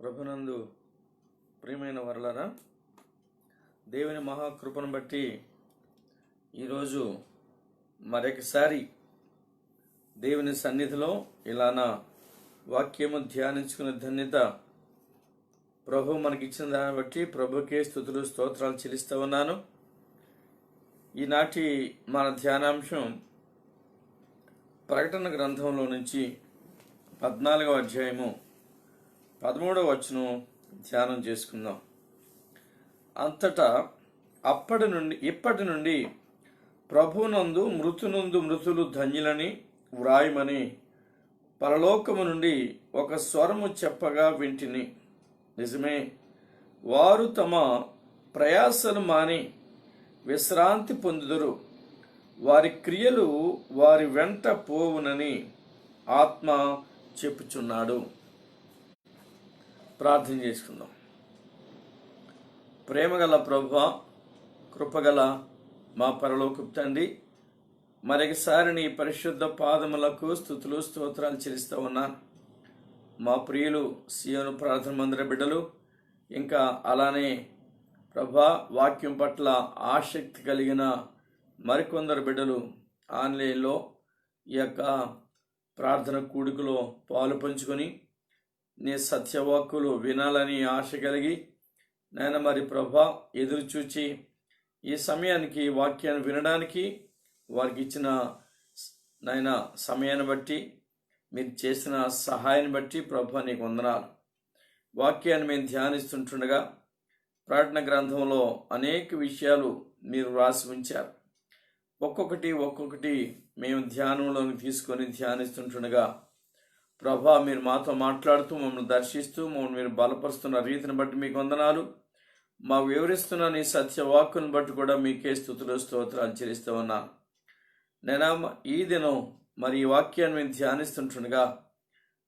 ప్రభునందు ప్రియమైన వరలరా, దేవుని మహాకృపను బట్టి ఈరోజు మరొకసారి దేవుని సన్నిధిలో ఇలానా వాక్యము ధ్యానించుకునే ధన్యత ప్రభు మనకిచ్చిన దాన్ని బట్టి ప్రభుకే స్తుతులు స్తోత్రాలు చెల్లిస్తూ ఉన్నాను. ఈనాటి మన ధ్యానాంశం ప్రకటన గ్రంథంలో నుంచి 14వ అధ్యాయము 13వ వచనం ధ్యానం చేసుకుందాం. అంతటా ఇప్పటి నుండి ప్రభునందు మృతులు ధన్యులని వ్రాయమని పరలోకము నుండి ఒక స్వరము చెప్పగా వింటిని. నిజమే, వారు తమ ప్రయాసను మాని విశ్రాంతి పొందుదురు, వారి క్రియలు వారి వెంట పోవునని ఆత్మ చెప్పుచున్నాడు. ప్రార్థన చేసుకుందాం. ప్రేమగల ప్రభువా, కృపగల మా పరలోకపు తండ్రి, మరొకసారి నీ పరిశుద్ధ పాదములకు స్తుతులు స్తోత్రాలు చెల్లిస్తూ ఉన్నాను. మా ప్రియులు సియోను ప్రార్థన మందిర బిడ్డలు, ఇంకా అలానే ప్రభా వాక్యం పట్ల ఆసక్తి కలిగిన మరికొందరు బిడ్డలు ఆన్లైన్లో ఈ యొక్క ప్రార్థన కూడికలో పాలు పంచుకొని నీ సత్యవాక్కులు వినాలని ఆశ కలిగి నేను మరి ప్రభా ఎదురు చూచి ఈ సమయానికి వాక్యాన్ని వినడానికి వారికి ఇచ్చిన నాయన సమయాన్ని బట్టి మీరు చేసిన సహాయాన్ని బట్టి ప్రభా నీకు వందనాలు. వాక్యాన్ని మేము ధ్యానిస్తుంటుండగా ప్రకటన గ్రంథంలో అనేక విషయాలు మీరు రాసి ఉంచారు. ఒక్కొక్కటి మేము ధ్యానంలోకి తీసుకొని ధ్యానిస్తుంటుండగా ప్రభా మీరు మాతో మాట్లాడుతూ మమ్మల్ని దర్శిస్తూ మమ్మల్ని మీరు బలపరుస్తున్న రీతిని బట్టి మీకు వందనాలు. మాకు వివరిస్తున్న నీ సత్యవాక్కును బట్టి కూడా మీకే స్తుతులు స్తోత్రాలు చెల్లిస్తూ ఉన్నాను. నేను ఈ దినం మరి ఈ వాక్యాన్ని మేము ధ్యానిస్తుంటుండగా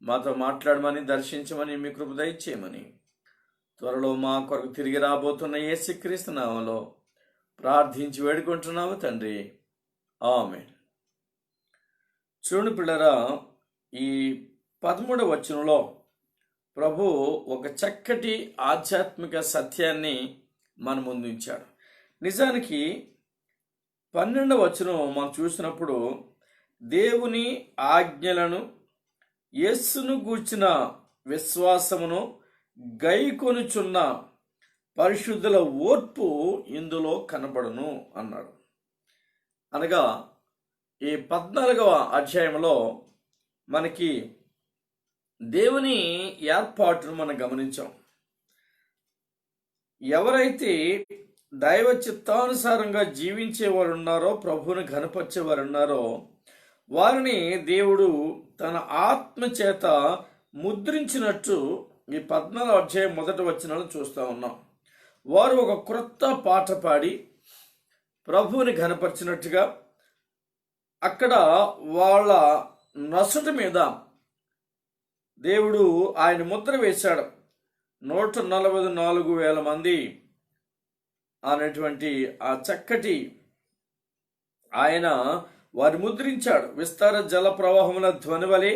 మాతో మాట్లాడమని, దర్శించమని, మీ కృప దయచేయమని త్వరలో మా కొరకు తిరిగి రాబోతున్న యేసుక్రీస్తు నామములో ప్రార్థించి వేడుకుంటున్నాము తండ్రి, ఆమేన్. చూడు పిల్లరా, ఈ 13వ వచనంలో ప్రభు ఒక చక్కటి ఆధ్యాత్మిక సత్యాన్ని మన ముందు ఉంచాడు. నిజానికి 12వ వచనం మనం చూసినప్పుడు దేవుని ఆజ్ఞలను, యేసును గూర్చిన విశ్వాసమును గైకొనుచున్న పరిశుద్ధుల ఓర్పు ఇందులో కనబడును అన్నాడు. అనగా ఈ 14వ అధ్యాయంలో మనకి దేవుని ఏర్పాటును మనం గమనించాం. ఎవరైతే దైవ చిత్తానుసారంగా జీవించేవారు ఉన్నారో, ప్రభువుని ఘనపరిచేవారు ఉన్నారో, వారిని దేవుడు తన ఆత్మ చేత ముద్రించినట్టు ఈ 14వ అధ్యాయం 1వ వచనాలు చూస్తూ ఉన్నాం. వారు ఒక క్రొత్త పాట పాడి ప్రభువుని ఘనపరిచినట్టుగా అక్కడ వాళ్ళ నొసటి మీద దేవుడు ఆయన ముద్ర వేశాడు. 144,000 మంది అనేటువంటి ఆ చక్కటి ఆయన వారి ముద్రించాడు. విస్తార జల ప్రవాహముల ధ్వని వలె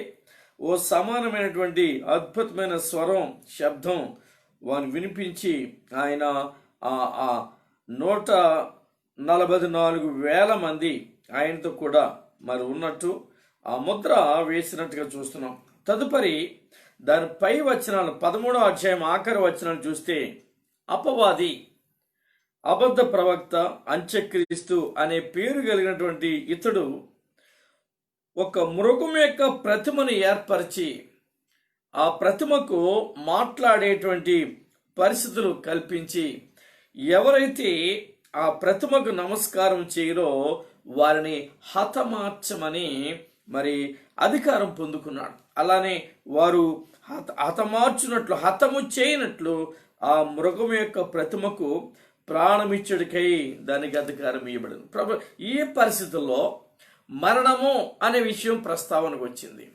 ఓ సమానమైనటువంటి అద్భుతమైన స్వరం, శబ్దం వారిని వినిపించి ఆయన 144,000 మంది ఆయనతో కూడా మరి ఉన్నట్టు ఆ ముద్ర వేసినట్టుగా చూస్తున్నాం. తదుపరి దాని పై వచనాలు 13వ అధ్యాయం ఆఖరి వచనాలు చూస్తే అపవాది, అబద్ధ ప్రవక్త, అంత్యక్రీస్తు అనే పేరు కలిగినటువంటి ఇతడు ఒక మృగం యొక్క ప్రతిమను ఏర్పరిచి ఆ ప్రతిమకు మాట్లాడేటువంటి పరిస్థితులు కల్పించి ఎవరైతే ఆ ప్రతిమకు నమస్కారం చేయరో వారిని హతమార్చమని మరి అధికారం పొందుకున్నాడు. అలానే వారు హతమార్చినట్లు, హతము చేయనట్లు ఆ మృగం యొక్క ప్రతిమకు ప్రాణమిచ్చుడికై దానికి అధికారం ఇవ్వబడింది. ఈ పరిస్థితుల్లో మరణము అనే విషయం ప్రస్తావనకు వచ్చింది.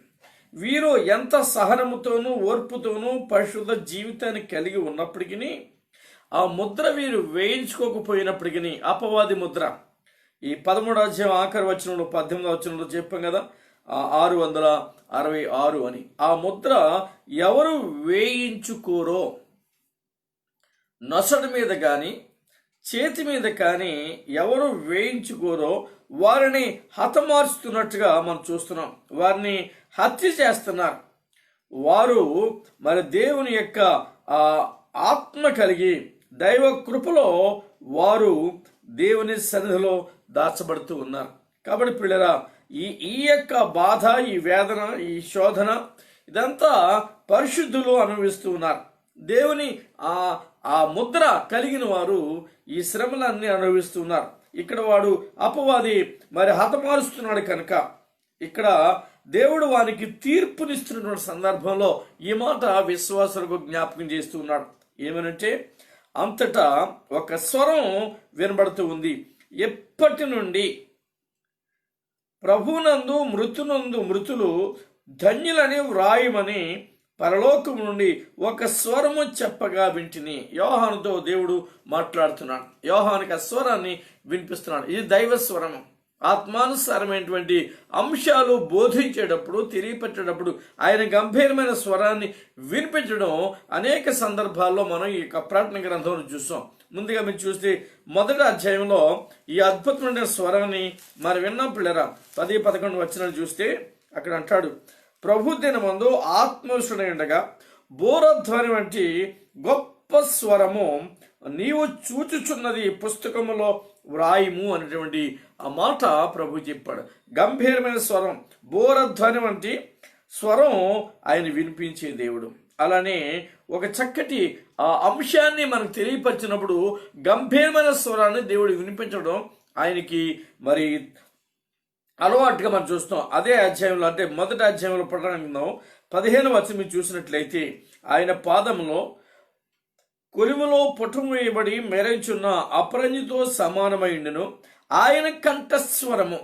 వీరు ఎంత సహనముతోనూ ఓర్పుతోనూ పరిశుద్ధ జీవితాన్ని కలిగి ఉన్నప్పటికీ ఆ ముద్ర వీరు వేయించుకోకపోయినప్పటికీ అపవాది ముద్ర ఈ 13వ అధ్యాయం ఆఖరి వచనంలో 18వ వచనంలో చెప్పాం కదా, 666 అని. ఆ ముద్ర ఎవరు వేయించుకోరో, నొసటి మీద కానీ చేతి మీద కానీ ఎవరు వేయించుకోరో వారిని హతమార్చుతున్నట్టుగా మనం చూస్తున్నాం. వారిని హత్య చేస్తున్నారు. వారు మరి దేవుని యొక్క ఆత్మ కలిగి దైవ కృపలో వారు దేవుని సన్నిధిలో దాచబడుతూ ఉన్నారు. కాబట్టి పిల్లరా, ఈ యొక్క బాధ, ఈ వేదన, ఈ శోధన ఇదంతా పరిశుద్ధులు అనుభవిస్తూ ఉన్నారు. దేవుని ఆ ముద్ర కలిగిన వారు ఈ శ్రమలన్నీ అనుభవిస్తున్నారు. ఇక్కడ వాడు అపవాది మరి హతమారుస్తున్నాడు కనుక ఇక్కడ దేవుడు వానికి తీర్పునిస్తున్నటువంటి సందర్భంలో ఈ మాట విశ్వాసులకు జ్ఞాపకం చేస్తూ ఉన్నాడు. ఏమనంటే, అంతటా ఒక స్వరం వినబడుతూ ఉంది, ఎప్పటి నుండి ప్రభునందు మృతులు ధన్యులని వ్రాయమని పరలోకం నుండి ఒక స్వరము చెప్పగా వింటిని. యోహానుతో దేవుడు మాట్లాడుతున్నాడు. యోహానికి ఆ స్వరాన్ని వినిపిస్తున్నాడు. ఇది దైవ స్వరము. ఆత్మానుసారమైనటువంటి అంశాలు బోధించేటప్పుడు, తెలియపెట్టేటప్పుడు ఆయన గంభీరమైన స్వరాన్ని వినిపించడం అనేక సందర్భాల్లో మనం ఈ యొక్క ప్రకటన గ్రంథంలో చూస్తాం. ముందుగా మీరు చూస్తే మొదటి అధ్యాయంలో ఈ అద్భుతమైన స్వరాన్ని మరి విన్నాం పిల్లరా. 10-11 వచనాలు చూస్తే అక్కడ అంటాడు, ప్రభు దినమందు ఆత్మవిషుడై ఉండగా బోరధ్వని వంటి గొప్ప స్వరము నీవు చూచుచున్నది పుస్తకములో వ్రాయిము అనేటువంటి ఆ మాట ప్రభు చెప్పాడు. గంభీరమైన స్వరం, బోరధ్వని వంటి స్వరం ఆయన వినిపించే దేవుడు. అలానే ఒక చక్కటి ఆ అంశాన్ని మనకు తెలియపరిచినప్పుడు గంభీరమైన స్వరాన్ని దేవుడు వినిపించడం ఆయనకి మరి అలవాటుగా మనం చూస్తాం. అదే అధ్యాయంలో, అంటే మొదటి అధ్యాయంలో ప్రకటన 15 వచనం మీరు చూసినట్లయితే, ఆయన పాదములో కొలిములో పుటము వేయబడి మెరచున్న అపరంజితో సమానమైండును. ఆయన కంఠస్వరము,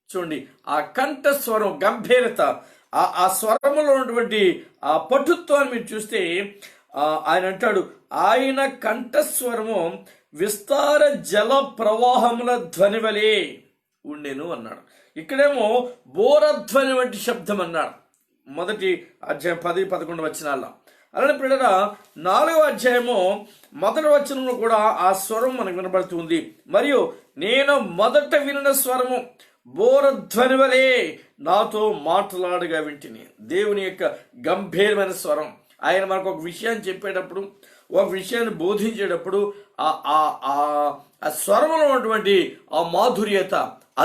చూడండి ఆ కంఠస్వరం గంభీరత, ఆ స్వరములో ఉన్నటువంటి ఆ పటుత్వాన్ని మీరు చూస్తే ఆయన అంటాడు, ఆయన కంఠస్వరము విస్తార జల ప్రవాహముల ధ్వని వలె ఉండెను అన్నాడు. ఇక్కడేమో బోరధ్వని వంటి శబ్దం అన్నాడు మొదటి అధ్యాయం 10-11 వచనాల్లో. అలానే పిల్లరా 4వ అధ్యాయము మొదటి వచనంలో కూడా ఆ స్వరం మనకు వినబడుతుంది. మరియు నేను మొదట వినిన స్వరము బోరధ్వని వలె నాతో మాట్లాడగా వింటిని. దేవుని యొక్క గంభీరమైన స్వరం. ఆయన మనకు ఒక విషయాన్ని చెప్పేటప్పుడు, ఒక విషయాన్ని బోధించేటప్పుడు ఆ స్వరంలో ఉన్నటువంటి ఆ మాధుర్యత,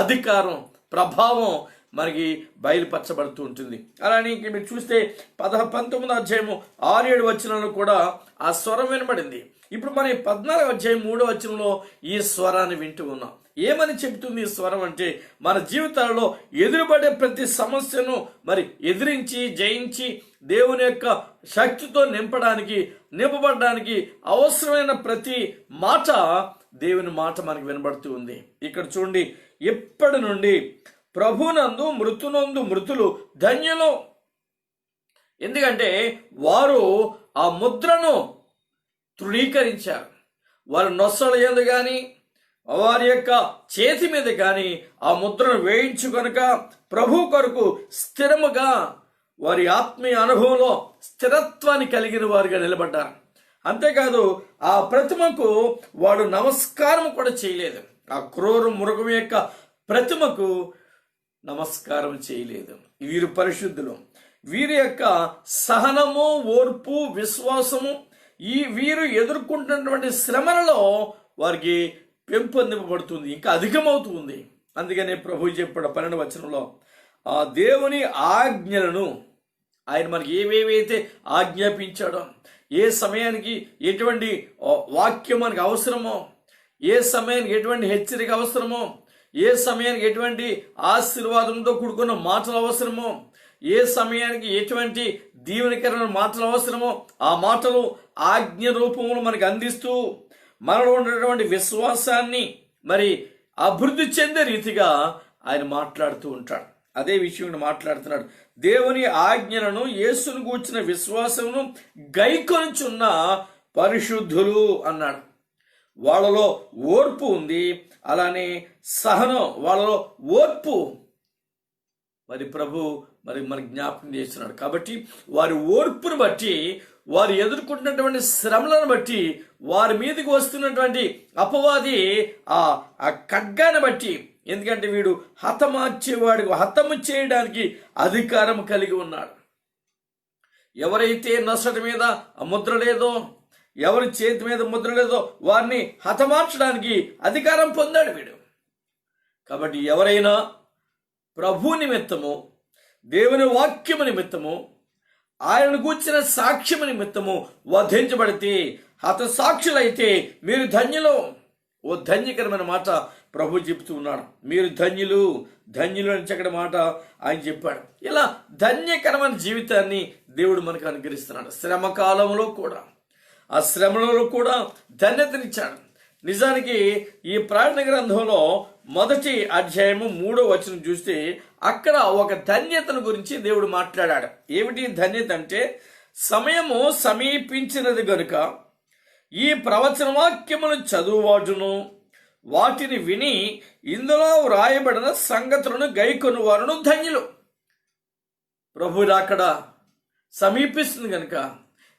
అధికారం, ప్రభావం మనకి బయలుపరచబడుతూ ఉంటుంది. అలానే ఇంక మీరు చూస్తే 19వ అధ్యాయము 6-7 వచనంలో కూడా ఆ స్వరం వినబడింది. ఇప్పుడు మన 14వ అధ్యాయం 3వ వచనంలో ఈ స్వరాన్ని వింటూ ఉన్నాం. ఏమని చెబుతుంది ఈ స్వరం అంటే, మన జీవితాలలో ఎదురుపడే ప్రతి సమస్యను మరి ఎదిరించి జయించి దేవుని యొక్క శక్తితో నింపబడడానికి అవసరమైన ప్రతి మాట, దేవుని మాట మనకు వినబడుతూ ఉంది. ఇక్కడ చూడండి, ఎప్పటి నుండి ప్రభునందు మృతులు ధన్యులు. ఎందుకంటే వారు ఆ ముద్రను తృణీకరించారు. వారి నొసల యందు కానీ వారి యొక్క చేతి మీద కానీ ఆ ముద్రను వేయించుకొనక ప్రభు కొరకు స్థిరముగా వారి ఆత్మీయ అనుభవంలో స్థిరత్వాన్ని కలిగిన వారుగా నిలబడ్డారు. అంతేకాదు ఆ ప్రతిమకు వాడు నమస్కారం కూడా చేయలేదు. ఆ క్రూర మృగం యొక్క ప్రతిమకు నమస్కారం చేయలేదు. వీరు పరిశుద్ధులు. వీరి యొక్క సహనము, ఓర్పు, విశ్వాసము వీరు ఎదుర్కొంటున్నటువంటి శ్రమలలో వారికి పెంపొందింపబడుతుంది, ఇంకా అధికమవుతుంది. అందుకనే ప్రభు చెప్పాడు 12వ వచనంలో, ఆ దేవుని ఆజ్ఞలను ఆయన మనకి ఏవేవైతే ఆజ్ఞాపించాడో, ఏ సమయానికి ఎటువంటి వాక్యం మనకు అవసరమో, ఏ సమయానికి ఎటువంటి హెచ్చరిక అవసరమో, ఏ సమయానికి ఎటువంటి ఆశీర్వాదంతో కూడుకున్న మాటలు అవసరమో, ఏ సమయానికి ఎటువంటి దీవెనకరమైన మాటలు అవసరమో ఆ మాటలు ఆజ్ఞ రూపంలో మనకు అందిస్తూ మనలో ఉన్నటువంటి విశ్వాసాన్ని మరి అభివృద్ధి చెందే రీతిగా ఆయన మాట్లాడుతూ ఉంటాడు. అదే విషయం మాట్లాడుతున్నాడు. దేవుని ఆజ్ఞలను, యేసును గూర్చిన విశ్వాసమును గైకొనుచున్న పరిశుద్ధులు అన్నాడు. వాళ్ళలో ఓర్పు ఉంది, అలానే సహనం, వాళ్ళలో ఓర్పు మరి ప్రభు మరి మనకి జ్ఞాపకం చేస్తున్నాడు. కాబట్టి వారి ఓర్పును బట్టి, వారు ఎదుర్కొంటున్నటువంటి శ్రమలను బట్టి, వారి మీదకి వస్తున్నటువంటి అపవాది ఆ ఖడ్గాన్ని బట్టి, ఎందుకంటే వీడు హతము చేయడానికి అధికారం కలిగి ఉన్నాడు. ఎవరైతే నొసటి మీద ముద్ర లేదో, ఎవరి చేతి మీద ముద్ర లేదో వారిని హతమార్చడానికి అధికారం పొందాడు వీడు. కాబట్టి ఎవరైనా ప్రభు నిమిత్తము, దేవుని వాక్యము నిమిత్తము, ఆయనను గూర్చిన సాక్ష్యము నిమిత్తము వధించబడితే, హతసాక్షులైతే మీరు ధన్యులు. ఓ ధన్యకరమైన మాట ప్రభు చెప్తూ ఉన్నాడు. మీరు ధన్యులు, ధన్యులు అని చక్కటి మాట ఆయన చెప్పాడు. ఇలా ధన్యకరమైన జీవితాన్ని దేవుడు మనకు అనుగ్రహిస్తున్నాడు. శ్రమ కాలంలో కూడా, ఆ శ్రమలలో కూడా ధన్యతనిచ్చాడు. నిజానికి ఈ ప్రకటన గ్రంథంలో 1వ అధ్యాయము 3వ వచనం చూస్తే అక్కడ ఒక ధన్యతను గురించి దేవుడు మాట్లాడాడు. ఏమిటి ధన్యత అంటే, సమయము సమీపించినది గనుక ఈ ప్రవచన వాక్యమును చదువువాడును, వాటిని విని ఇందులో వ్రాయబడిన సంగతులను గైకొను వారును ధన్యులు. ప్రభు రాకడ సమీపిస్తుంది కనుక,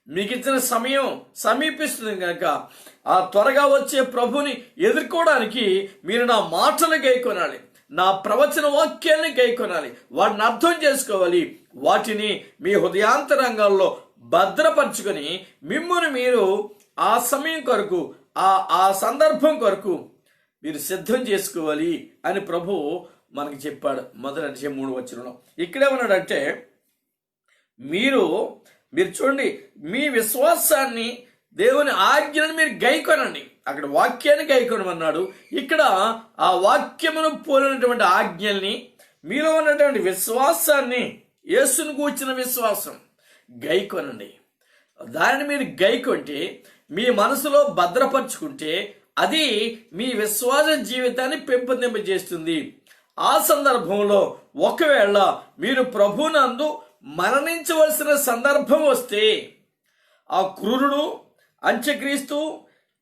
మీకు ఇచ్చిన సమయం సమీపిస్తుంది కనుక, ఆ త్వరగా వచ్చే ప్రభుని ఎదుర్కోవడానికి మీరు నా మాటలు గైకొనాలి, నా ప్రవచన వాక్యాన్ని గైకొనాలి, వాటిని అర్థం చేసుకోవాలి, వాటిని మీ హృదయాంతరంగాల్లో భద్రపరచుకొని మిమ్మును మీరు ఆ సమయం కొరకు, ఆ సందర్భం కొరకు మీరు సిద్ధం చేసుకోవాలి అని ప్రభు మనకి చెప్పాడు. 1వ అధ్యాయం 3వ వచనంలో ఇక్కడేమన్నాడంటే, మీరు చూడండి, మీ విశ్వాసాన్ని, దేవుని ఆజ్ఞను మీరు గైకొనండి. అక్కడ వాక్యాన్ని గైకొనమన్నాడు. ఇక్కడ ఆ వాక్యమును పోలినటువంటి ఆజ్ఞల్ని, మీలో ఉన్నటువంటి విశ్వాసాన్ని, యేసును గూర్చిన విశ్వాసం గైకొనండి. దానిని మీరు గైకొంటే, మీ మనసులో భద్రపరుచుకుంటే, అది మీ విశ్వాస జీవితాన్ని పెంపొందింపజేస్తుంది. ఆ సందర్భంలో ఒకవేళ మీరు ప్రభునందు మరణించవలసిన సందర్భం వస్తే, ఆ క్రూరుడు, అంత్యక్రీస్తు,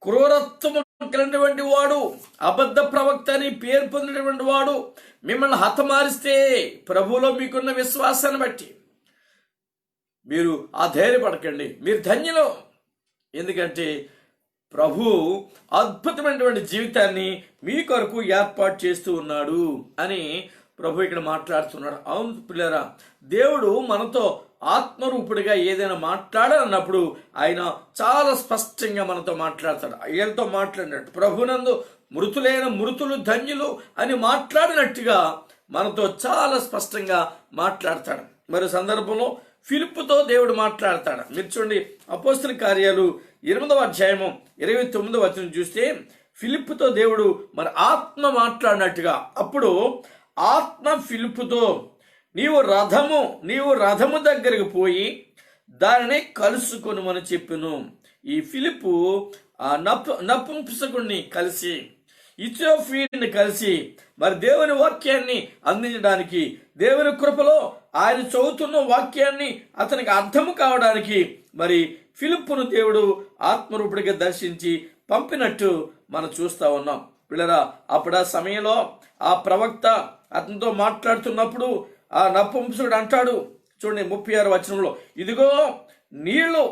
క్రూరత్వము కలిగినటువంటి వాడు, అబద్ధ ప్రవక్త అని పేరు పొందినటువంటి వాడు మిమ్మల్ని హతమారిస్తే, ప్రభువులో మీకున్న విశ్వాసాన్ని బట్టి మీరు ధైర్యపడకండి, మీరు ధన్యులు. ఎందుకంటే ప్రభు అద్భుతమైనటువంటి జీవితాన్ని మీ కొరకు ఏర్పాటు చేస్తూ ఉన్నాడు అని ప్రభు ఇక్కడ మాట్లాడుతున్నాడు. అవును పిల్లరా, దేవుడు మనతో ఆత్మరూపుడిగా ఏదైనా మాట్లాడాలన్నప్పుడు ఆయన చాలా స్పష్టంగా మనతో మాట్లాడతాడు. ఆయనతో మాట్లాడినట్టు, ప్రభునందు మృతులైన మృతులు ధన్యులు అని మాట్లాడినట్టుగా మనతో చాలా స్పష్టంగా మాట్లాడతాడు. మరి సందర్భంలో ఫిలిప్పుతో దేవుడు మాట్లాడతాడు. మీరు చూడండి, అపోస్తల కార్యాలు 8వ అధ్యాయము 29వ వచనం చూస్తే, ఫిలిప్పుతో దేవుడు మరి ఆత్మ మాట్లాడినట్టుగా, అప్పుడు ఆత్మ ఫిలిప్పుతో నీవు రథము దగ్గరకు పోయి దానిని కలుసుకొనుమని చెప్పెను. ఈ ఫిలిప్పు ఆ నపుంసకుడిని కలిసి, ఇథియోపియన్ని కలిసి మరి దేవుని వాక్యాన్ని అందించడానికి, దేవుని కృపలో ఆయన చదువుతున్న వాక్యాన్ని అతనికి అర్థము కావడానికి మరి ఫిలిప్పును దేవుడు ఆత్మరూపుడిగా దర్శించి పంపినట్టు మనం చూస్తా ఉన్నాం. పిల్లరా, అప్పుడు ఆ సమయంలో ఆ ప్రవక్త అతనితో మాట్లాడుతున్నప్పుడు ఆ నపుంసకుడు అంటాడు, చూడండి 36వ వచనంలో, ఇదిగో నీళ్లు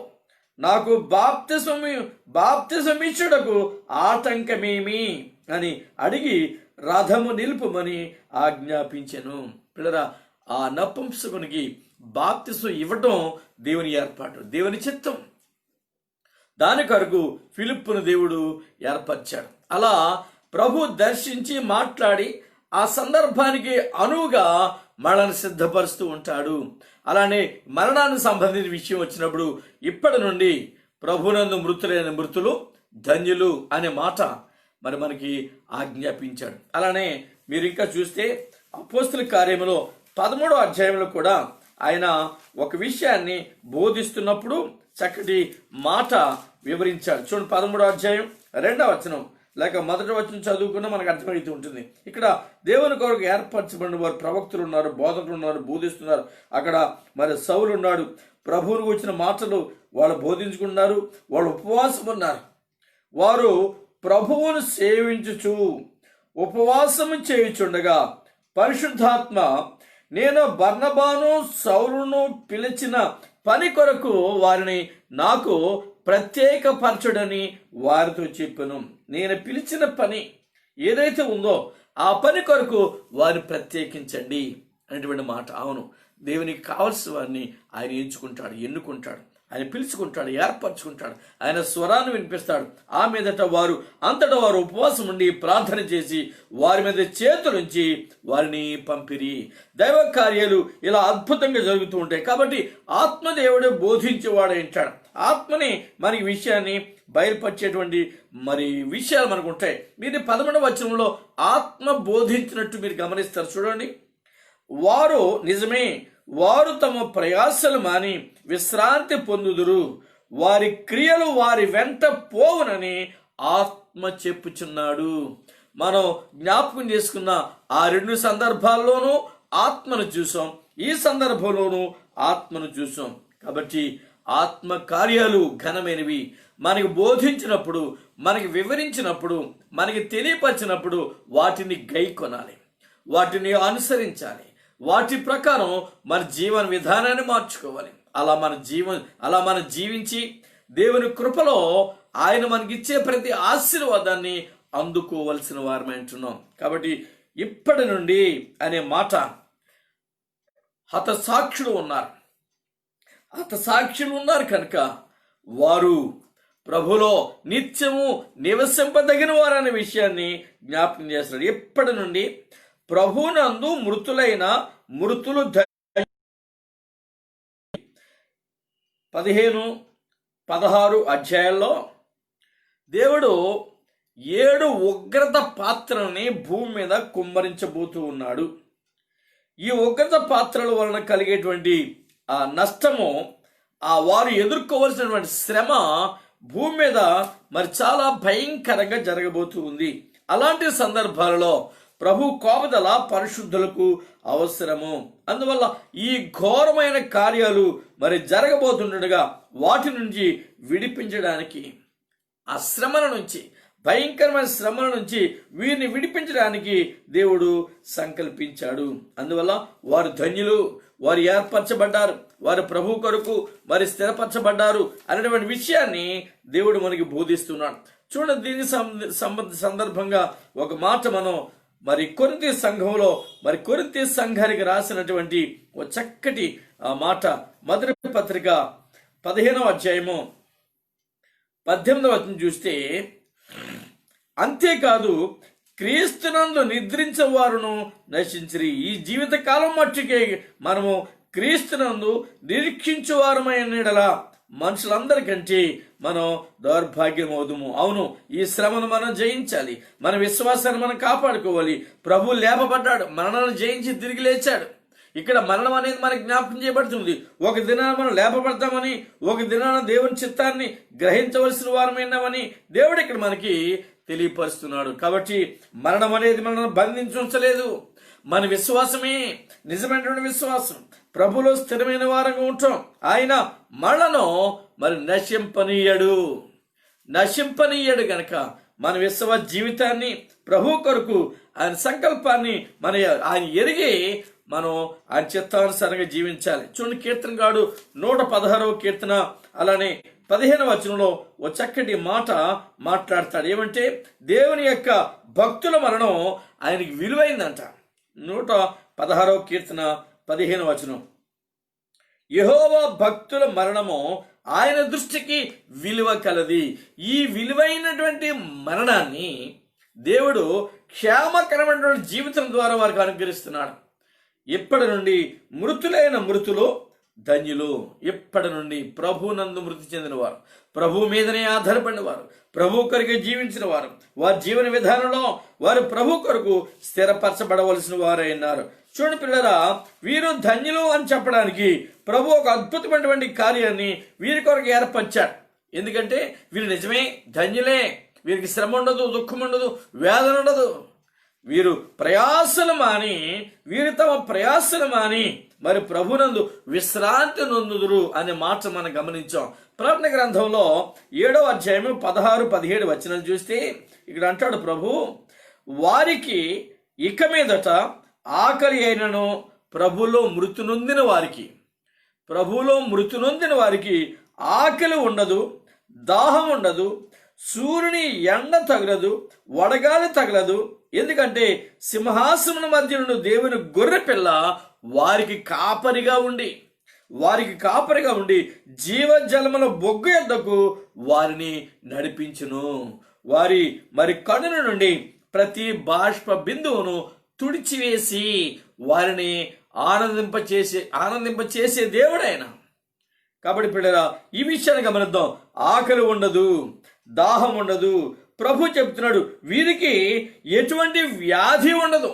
నాకు బాప్తిసమిచ్చుటకు ఆటంకమేమి అని అడిగి రథము నిలుపుమని ఆజ్ఞాపించెను. పిల్లరా, ఆ నపుంసకునికి బాప్తిసం ఇవ్వటం దేవుని ఏర్పాటు, దేవుని చిత్తం. దాని కొరకు ఫిలిప్పును దేవుడు ఏర్పరిచాడు. అలా ప్రభు దర్శించి మాట్లాడి ఆ సందర్భానికి అనువుగా మనల్ని సిద్ధపరుస్తూ ఉంటాడు. అలానే మరణానికి సంబంధించిన విషయం వచ్చినప్పుడు ఇప్పటి నుండి ప్రభునందు మృతులైన మృతులు ధన్యులు అనే మాట మరి మనకి ఆజ్ఞాపించాడు. అలానే మీరు ఇంకా చూస్తే అపోస్తల కార్యములో 13వ అధ్యాయంలో కూడా ఆయన ఒక విషయాన్ని బోధిస్తున్నప్పుడు చక్కటి మాట వివరించాడు. చూడండి, 13వ అధ్యాయం 2వ వచనం లేక 1వ వచనం చదువుకున్నా మనకు అర్థమవుతూ ఉంటుంది. ఇక్కడ దేవుని కొరకు ఏర్పరచబడిన వారు ప్రవక్తులు ఉన్నారు, బోధకులు ఉన్నారు, బోధిస్తున్నారు. అక్కడ మరి సౌలు ఉన్నాడు. ప్రభువుకు వచ్చిన మాటలు వాళ్ళు బోధించుకున్నారు, వాళ్ళు ఉపవాసం ఉన్నారు. వారు ప్రభువును సేవించుచు ఉపవాసము చేయుచుండగా పరిశుద్ధాత్మ నేను బర్నబాను సౌలును పిలిచిన పని కొరకు వారిని నాకు ప్రత్యేకపరచుడని వారితో చెప్పాను. నేను పిలిచిన పని ఏదైతే ఉందో ఆ పని కొరకు వారిని ప్రత్యేకించండి అనేటువంటి మాట. అవును, దేవునికి కావలసిన వారిని ఆయన ఎంచుకుంటాడు, ఎన్నుకుంటాడు, ఆయన పిలుచుకుంటాడు, ఏర్పరచుకుంటాడు, ఆయన స్వరాన్ని వినిపిస్తాడు. ఆ మీదట వారు అంతటా వారు ఉపవాసం ఉండి ప్రార్థన చేసి వారి మీద చేతులుంచి వారిని పంపిరి. దైవ కార్యాలు ఇలా అద్భుతంగా జరుగుతూ ఉంటాయి. కాబట్టి ఆత్మదేవుడు బోధించేవాడు ఏంటాడు. ఆత్మని మనకి విషయాన్ని బయలుపరిచేటువంటి విషయాలు మనకు ఉంటాయి. మీరు 11వ వచనంలో ఆత్మ బోధించినట్టు మీరు గమనిస్తారు. చూడండి, వారు నిజమే, వారు తమ ప్రయాసలు మాని విశ్రాంతి పొందుదురు, వారి క్రియలు వారి వెంట పోవునని ఆత్మ చెప్పుచున్నాడు. మనం జ్ఞాపకం చేసుకున్న ఆ 2 సందర్భాల్లోనూ ఆత్మను చూసాం, ఈ సందర్భంలోనూ ఆత్మను చూసాం. కాబట్టి ఆత్మ కార్యాలు ఘనమైనవి. మనకి బోధించినప్పుడు, మనకి వివరించినప్పుడు, మనకి తెలియపరిచినప్పుడు వాటిని గైకొనాలి, వాటిని అనుసరించాలి, వాటి ప్రకారం మన జీవన విధానాన్ని మార్చుకోవాలి. అలా మనం జీవించి దేవుని కృపలో ఆయన మనకిచ్చే ప్రతి ఆశీర్వాదాన్ని అందుకోవలసిన వారమై ఉంటున్నాం. కాబట్టి ఇప్పటి నుండి అనే మాట, హతసాక్షులు ఉన్నారు కనుక వారు ప్రభులో నిత్యము నివసింపదగిన వారనే విషయాన్ని జ్ఞాపకం చేస్తున్నాడు. ఇప్పటి నుండి ప్రభునందు మృతులు 15-16 అధ్యాయాల్లో దేవుడు 7 ఉగ్రత పాత్రల్ని భూమి మీద కుమ్మరించబోతూ ఉన్నాడు. ఈ ఉగ్రత పాత్రల వలన కలిగేటువంటి ఆ నష్టము, వారు ఎదుర్కోవలసినటువంటి శ్రమ భూమి మీద చాలా భయంకరంగా జరగబోతూ ఉంది. అలాంటి సందర్భాలలో ప్రభు కోపదల పరిశుద్ధులకు అవసరము. అందువల్ల ఈ ఘోరమైన కార్యాలు జరగబోతుండగా వాటి నుంచి విడిపించడానికి, ఆ శ్రమల నుంచి, భయంకరమైన శ్రమల నుంచి వీరిని విడిపించడానికి దేవుడు సంకల్పించాడు. అందువల్ల వారు ధన్యులు, వారు ఏర్పరచబడ్డారు, వారు ప్రభు కొరకు స్థిరపరచబడ్డారు అనేటువంటి విషయాన్ని దేవుడు మనకి బోధిస్తున్నాడు. చూడండి, దీని సందర్భంగా ఒక మాట మనం కొరింథీ సంఘంలో కొరింథీ సంఘానికి రాసినటువంటి ఒక చక్కటి మాట, మొదటి పత్రిక 15వ అధ్యాయము 18వ వచనం చూస్తే, అంతేకాదు క్రీస్తునందు నిద్రించే వారును నశించిరి. ఈ జీవిత కాలం మట్టుకే మనము క్రీస్తునందు నిరీక్షించు వారమైన యెడల మనుషులందరికంటే మనం దౌర్భాగ్యమవుదుము. అవును, ఈ శ్రమను మనం జయించాలి, మన విశ్వాసాన్ని మనం కాపాడుకోవాలి. ప్రభు లేపబడ్డాడు, మరణాన్ని జయించి తిరిగి లేచాడు. ఇక్కడ మరణం అనేది మనకి జ్ఞాపకం చేయబడుతుంది. ఒక దినాన మనం లేపబడతామని, ఒక దినాన దేవుని చిత్తాన్ని గ్రహించవలసిన వారమైనామని దేవుడు ఇక్కడ మనకి తెలియపరుస్తున్నాడు. కాబట్టి మరణం అనేది మనల్ని బంధించలేదు. మన విశ్వాసమే నిజమైనటువంటి విశ్వాసం. ప్రభులో స్థిరమైన వారంగా ఉంటాం. ఆయన మరణను నశింపనీయడు గనక మన విశ్వాస జీవితాన్ని ప్రభు కొరకు ఆయన సంకల్పాన్ని ఆయన ఎరిగి మనం ఆయన చిత్తానుసారంగా జీవించాలి. చూడండి, కీర్తనగాడు 116వ కీర్తన అలానే 15వ వచనంలో ఓ చక్కటి మాట మాట్లాడతాడు. ఏమంటే, దేవుని యొక్క భక్తుల మరణం ఆయనకి విలువైందంట. 116వ కీర్తన 15వ వచనం, యెహోవా భక్తుల మరణము ఆయన దృష్టికి విలువ కలది. ఈ విలువైనటువంటి మరణాన్ని దేవుడు క్షేమకరమైనటువంటి జీవితం ద్వారా వారికి అనుగ్రహిస్తున్నాడు. ఇప్పటి నుండి మృతులు ధన్యులు. ఇప్పటి నుండి ప్రభునందు మృతి చెందిన వారు, ప్రభు మీదనే ఆధారపడిన వారు, ప్రభు కొరకు జీవించిన వారు, వారి జీవన విధానంలో వారు ప్రభు కొరకు స్థిరపరచబడవలసిన వారైనారు. చూడండి పిల్లరా, వీరు ధన్యులు అని చెప్పడానికి ప్రభు ఒక అద్భుతమైనటువంటి కార్యాన్ని వీరి కొరకు ఏర్పరిచాడు. ఎందుకంటే వీరు నిజమే ధన్యులే, వీరికి శ్రమ ఉండదు, దుఃఖం ఉండదు, వేదన ఉండదు. వీరు తమ ప్రయాసలు మాని ప్రభునందు విశ్రాంతి నొందుదురు అనే మాట మనం గమనించాం. ప్రకటన గ్రంథంలో 7వ అధ్యాయం 16-17 వచనాలు చూస్తే ఇక్కడ అంటాడు ప్రభు, వారికి ఇక మీదట ఆకలి అయినను ప్రభులో మృతి నొందిన వారికి, ప్రభులో మృతి నొందిన వారికి ఆకలి ఉండదు, దాహం ఉండదు, సూర్యుని ఎండ తగలదు, వడగాలి తగలదు. ఎందుకంటే సింహాసనం మధ్య నుండి దేవుని గొర్రె పిల్ల వారికి కాపరిగా ఉండి జీవజలముల బొగ్గు యొద్దకు వారిని నడిపించును. వారి కన్నుల నుండి ప్రతి బాష్ప బిందువును తుడిచివేసి వారిని ఆనందింపచేసే దేవుడైన. కాబట్టి పిల్లరా, ఈ విషయాన్ని గమనిద్దాం. ఆకలి ఉండదు, దాహం ఉండదు. ప్రభు చెప్తున్నాడు, వీరికి ఎటువంటి వ్యాధి ఉండదు.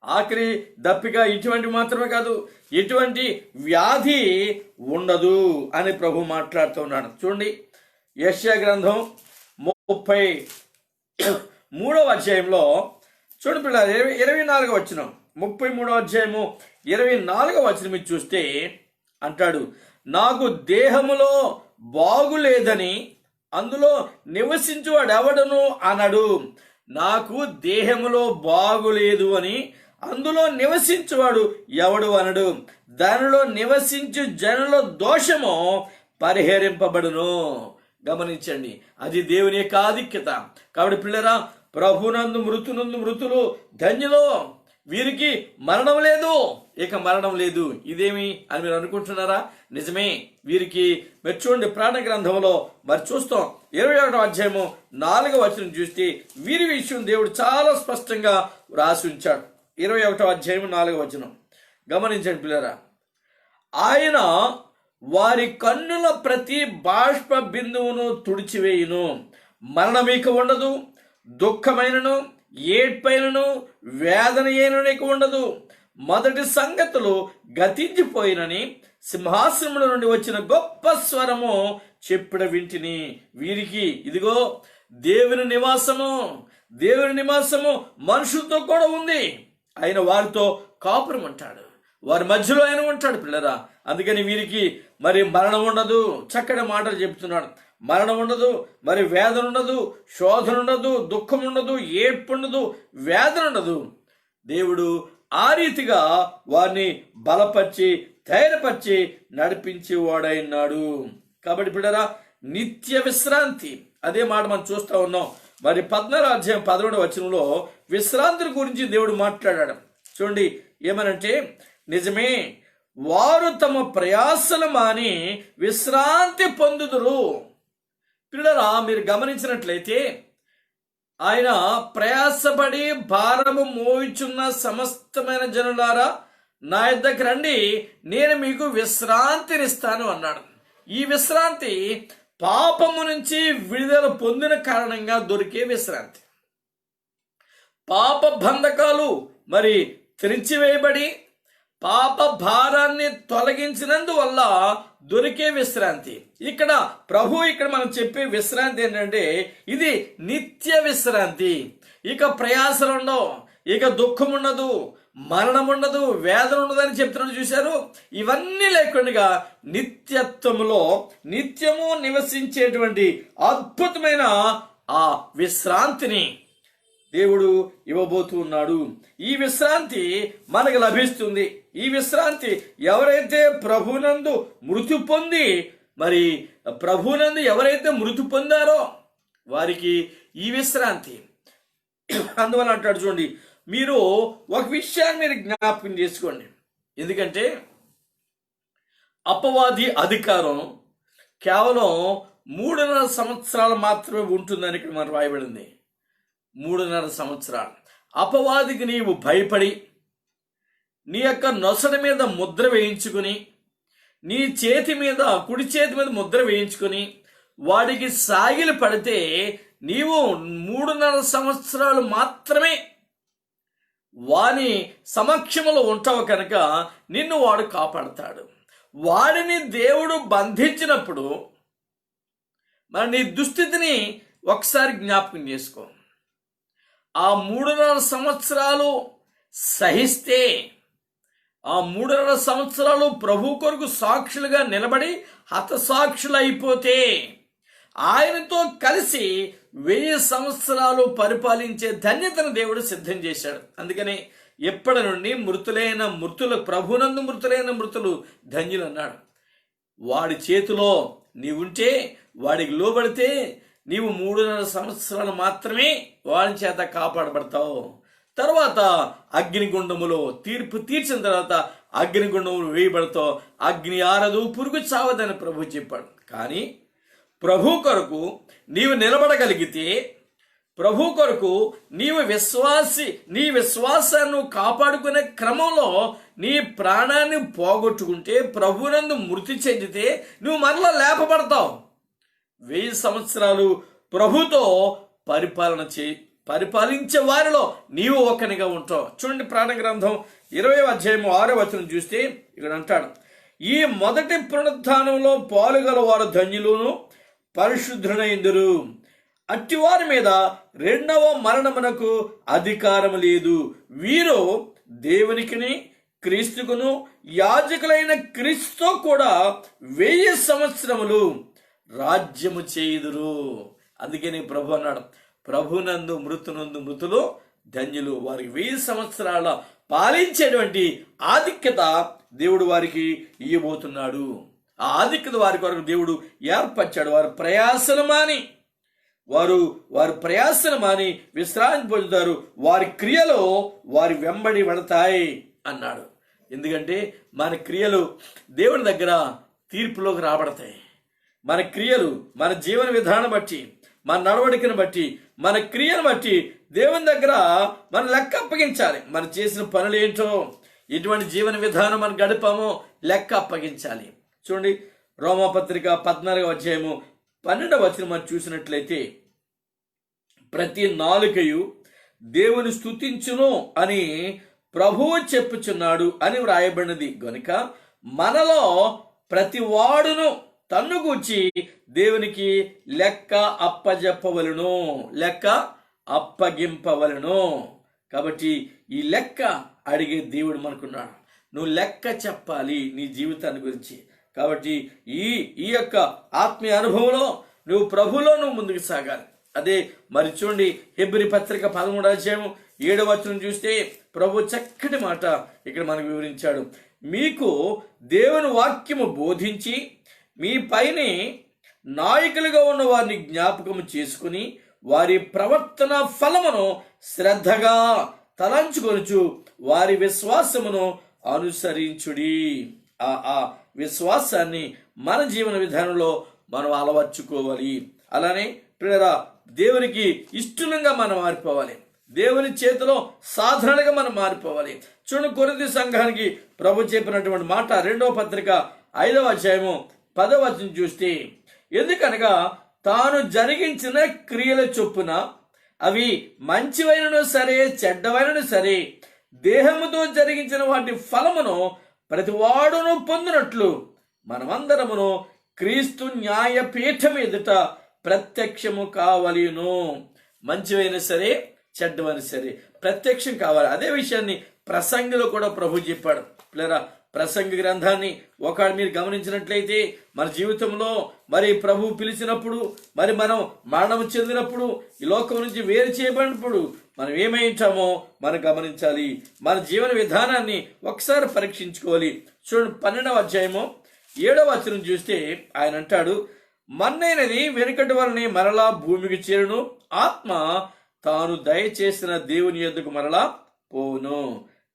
ఆకలి, దప్పిక ఇటువంటి మాత్రమే కాదు, ఎటువంటి వ్యాధి ఉండదు అని ప్రభు మాట్లాడుతున్నాడు. చూడండి, యెషయా గ్రంథం 33వ అధ్యాయంలో చూడండి పిల్లలు, 24వ వచనం, 33వ అధ్యాయము 24వ వచనం మీరు చూస్తే అంటాడు, నాకు దేహములో బాగులేదని అందులో నివసించువాడు ఎవడను అనడు. నాకు దేహములో బాగులేదు అని అందులో నివసించువాడు ఎవడు అనడు. దానిలో నివసించు జనుల దోషము పరిహరింపబడును. గమనించండి, అది దేవుని యొక్క ఆధిక్యత. కాబట్టి పిల్లరా, ప్రభునందు మృతులు ధన్యులు, వీరికి మరణం లేదు, ఇక మరణం లేదు. ఇదేమి అని మీరు అనుకుంటున్నారా? నిజమే, వీరికి మీరు చూడండి, ప్రాణ గ్రంథంలో మరి చూస్తాం 21వ అధ్యాయము 4వ వచనం చూస్తే వీరి విషయం దేవుడు చాలా స్పష్టంగా రాసి ఉంచాడు. 21వ అధ్యాయము 4వ వచనం గమనించండి పిల్లరా, ఆయన వారి కన్నుల ప్రతి బాష్ప బిందువును తుడిచివేయును, మరణమీక ఉండదు, దుఃఖమైనను ఏడ్పైనను వేదన అయినకు ఉండదు. మొదటి సంగతులు గతించిపోయినని సింహాసనముల నుండి వచ్చిన గొప్ప స్వరము చెప్పిన వింటిని. వీరికి ఇదిగో దేవుని నివాసము మనుషులతో కూడా ఉంది. ఆయన వారితో కాపురం ఉంటాడు, వారి మధ్యలో ఆయన ఉంటాడు పిల్లరా. అందుకని వీరికి మరి మరణం ఉండదు. చక్కటి మాటలు చెప్తున్నాడు. మరణం ఉండదు, మరి వేదన ఉండదు, శోధన ఉండదు, దుఃఖం ఉండదు, ఏడ్పు ఉండదు, వేదన ఉండదు. దేవుడు ఆ రీతిగా వారిని బలపరిచి ధైర్యపరిచి నడిపించేవాడైనాడు. కాబట్టి పిల్లరా, నిత్య విశ్రాంతి, అదే మాట మనం చూస్తూ ఉన్నాం. మరి 14వ అధ్యాయం 11వ వచనంలో విశ్రాంతి గురించి దేవుడు మాట్లాడాడు. చూడండి, ఏమనంటే, నిజమే, వారు తమ ప్రయాసలు మాని విశ్రాంతి పొందుదురు. పిల్లరా, మీరు గమనించినట్లయితే ఆయన ప్రయాసపడి భారము మోయిచున్న సమస్తమైన జనులారా నా యొద్దకు రండి, నేను మీకు విశ్రాంతినిస్తాను అన్నాడు. ఈ విశ్రాంతి పాపము నుంచి విడుదల పొందిన కారణంగా దొరికే విశ్రాంతి. పాప బంధకాలు మరి తెరిచివేయబడి పాప భారాన్ని తొలగించినందువల్ల దొరికే విశ్రాంతి. ఇక్కడ మనం చెప్పే విశ్రాంతి ఏంటంటే ఇది నిత్య విశ్రాంతి. ఇక ప్రయాసలు ఉండవు, ఇక దుఃఖం ఉండదు, మరణం ఉండదు, వేదన ఉండదు అని చెప్తున్నాడు. చూశారు, ఇవన్నీ లేకుండా నిత్యత్వములో నిత్యము నివసించేటువంటి అద్భుతమైన ఆ విశ్రాంతిని దేవుడు ఇవ్వబోతూ ఉన్నాడు. ఈ విశ్రాంతి మనకు లభిస్తుంది. ఈ విశ్రాంతి ఎవరైతే ప్రభునందు మృతి పొందారో వారికి ఈ విశ్రాంతి. అందువల్ల అంటాడు, చూడండి, మీరు ఒక విషయాన్ని మీరు జ్ఞాపకం చేసుకోండి. ఎందుకంటే అపవాది అధికారం కేవలం 3.5 సంవత్సరాలు మాత్రమే ఉంటుందని ఇక్కడ మనం రాయబడింది. 3.5 సంవత్సరాలు. అపవాదికి నీవు భయపడి నీ యొక్క నొసటి మీద ముద్ర వేయించుకుని, నీ కుడి చేతి మీద ముద్ర వేయించుకుని వాడికి సాగిలి పడితే నీవు 3.5 సంవత్సరాలు మాత్రమే వాని సమక్షంలో ఉంటావు కనుక నిన్ను వాడు కాపాడతాడు. వాడిని దేవుడు బంధించినప్పుడు మరి నీ దుస్థితిని ఒకసారి జ్ఞాపకం చేసుకో. ఆ 3.5 సంవత్సరాలు సహిస్తే, ఆ 3.5 సంవత్సరాలు ప్రభు కొరకు సాక్షులుగా నిలబడి హతసాక్షులు అయిపోతే ఆయనతో కలిసి 1000 సంవత్సరాలు పరిపాలించే ధన్యతను దేవుడు సిద్ధం చేశాడు. అందుకని ఎప్పటి నుండి ప్రభునందు మృతులైన మృతులు ధన్యులు అన్నాడు. వాడి చేతిలో నీవుంటే, వాడికి లోబడితే నీవు 3.5 సంవత్సరాలు మాత్రమే వాడి చేత కాపాడబడతావు. తర్వాత అగ్నిగుండములో తీర్పు తీర్చిన తర్వాత అగ్నిగుండములు వేయబడతావు. అగ్ని ఆరదు, పురుగు చావదని ప్రభు చెప్పాడు. కానీ ప్రభు కొరకు నీవు నిలబడగలిగితే, ప్రభు కొరకు నీ విశ్వాసాన్ని కాపాడుకునే క్రమంలో నీ ప్రాణాన్ని పోగొట్టుకుంటే, ప్రభునందు మృతి చెందితే నువ్వు మరలా లేపబడతావు. 1000 సంవత్సరాలు ప్రభుతో పరిపాలించే వారిలో నీవు ఒకనిగా ఉంటావు. చూడండి, ప్రకటన గ్రంథం 20వ అధ్యాయం 6వ వచనం చూస్తే ఇక్కడ అంటాడు, ఈ మొదటి పునరుత్థానంలో పాలుగల వారు ధన్యులను పరిశుద్ధులైందురు. అట్టివారి మీద రెండవ మరణమునకు అధికారం లేదు. వీరు దేవునికిని క్రీస్తుకును యాజకులైన క్రీస్తుతో కూడా 1000 సంవత్సరములు రాజ్యము చేయుదురు. అందుకని ప్రభు అన్నాడు, ప్రభునందు మృతులు ధన్యులు. వారికి 1000 సంవత్సరాల పాలించేటువంటి ఆధిక్యత దేవుడు వారికి ఇయ్యబోతున్నాడు. ఆ ఆధిక్యత వారి కొరకు దేవుడు ఏర్పరిచాడు. వారి ప్రయాసను మాని విశ్రాంతి పొందుతారు. వారి క్రియలు వారి వెంబడి పడతాయి అన్నాడు. ఎందుకంటే మన క్రియలు దేవుని దగ్గర తీర్పులోకి రాబడతాయి. మన క్రియలు, మన జీవన విధానం బట్టి, మన నడవడికను బట్టి, మన క్రియను బట్టి దేవుని దగ్గర మనం లెక్క అప్పగించాలి. మనం చేసిన పనులు ఏంటో, ఎటువంటి జీవన విధానం మనం గడిపామో లెక్క అప్పగించాలి. చూడండి, రోమాపత్రిక 14వ అధ్యాయము 12వ వచనం మనం చూసినట్లయితే, ప్రతి నాలుకయు దేవుని స్తుతించును అని ప్రభువు చెప్పుచున్నాడు అని వ్రాయబడినది గనుక మనలో ప్రతి వాడును తన్ను గూర్చి దేవునికి లెక్క అప్పగింపవలను. కాబట్టి ఈ లెక్క అడిగే దేవుడు మనకున్నాడు. నువ్వు లెక్క చెప్పాలి నీ జీవితాన్ని గురించి. కాబట్టి ఈ యొక్క ఆత్మీయ అనుభవంలో నువ్వు ప్రభులో ముందుకు సాగాలి. అదే మరి చూడండి, హెబ్రీ పత్రిక 13వ అధ్యాయం 7వ వచనం చూస్తే ప్రభు చక్కటి మాట ఇక్కడ మనకు వివరించాడు. మీకు దేవుని వాక్యము బోధించి మీ పైనే నాయకులుగా ఉన్న వారిని జ్ఞాపకము చేసుకుని వారి ప్రవర్తన ఫలమును శ్రద్ధగా తలంచుకొనుచు వారి విశ్వాసమును అనుసరించుడి. ఆ విశ్వాసాన్ని మన జీవన విధానంలో మనం అలవర్చుకోవాలి. అలానే ప్రియరా, దేవునికి ఇష్టంగా మనం మారిపోవాలి. దేవుని చేతిలో సాధారణంగా మనం మారిపోవాలి. చూడండి, కొరింథీ సంఘానికి ప్రభు చెప్పినటువంటి మాట 2వ పత్రిక 5వ అధ్యాయము 10వ వచనం చూస్తే, ఎందుకనగా తాను జరిగించిన క్రియల చొప్పున అవి మంచివైనను సరే చెడ్డవైనను సరే దేహముతో జరిగించిన వాటి ఫలమును ప్రతివాడును పొందినట్లు మనమందరమును క్రీస్తు న్యాయపీఠం ఎదుట ప్రత్యక్షము కావలిను. మంచివైనా సరే చెడ్డవైనా సరే ప్రత్యక్షం కావాలి. అదే విషయాన్ని ప్రసంగిలో కూడా ప్రభు చెప్పాడు. లేదా ప్రసంగి గ్రంథాన్ని ఒకవేళ మీరు గమనించినట్లయితే మన జీవితంలో మరి ప్రభు పిలిచినప్పుడు, మరి మనం మరణం చెందినప్పుడు, ఈ లోకం నుంచి వేరు చేయబడినప్పుడు మనం ఏమైంటామో మనం గమనించాలి. మన జీవన విధానాన్ని ఒకసారి పరీక్షించుకోవాలి. చూడండి, 12వ అధ్యాయము 7వ వచనం చూస్తే ఆయన అంటాడు, మన్నైనది వెనుకటి వలనే మరలా భూమికి చేరును, ఆత్మ తాను దయచేసిన దేవుని యొద్దకు మరలా పోను.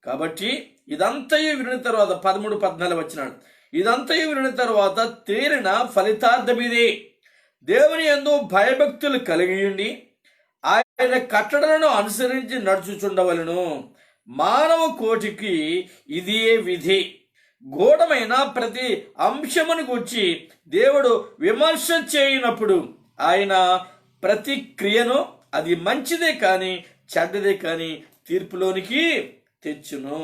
కాబట్టి ఇదంతయు వినిన తర్వాత 13, 14 వచ్చినాడు. ఇదంతయు వినిన తర్వాత తేలిన ఫలితార్థమిదే, దేవుని యందు భయభక్తులు కలిగి ఉండి ఆయన కట్టడలను అనుసరించి నడుచుచుండవలను. మానవ కోటికి ఇదే విధి. గూఢమైన ప్రతి అంశమును గూర్చి దేవుడు విమర్శ చేయనప్పుడు ఆయన ప్రతి క్రియను అది మంచిదే కానీ చెడ్డదే కానీ తీర్పులోనికి తెచ్చును.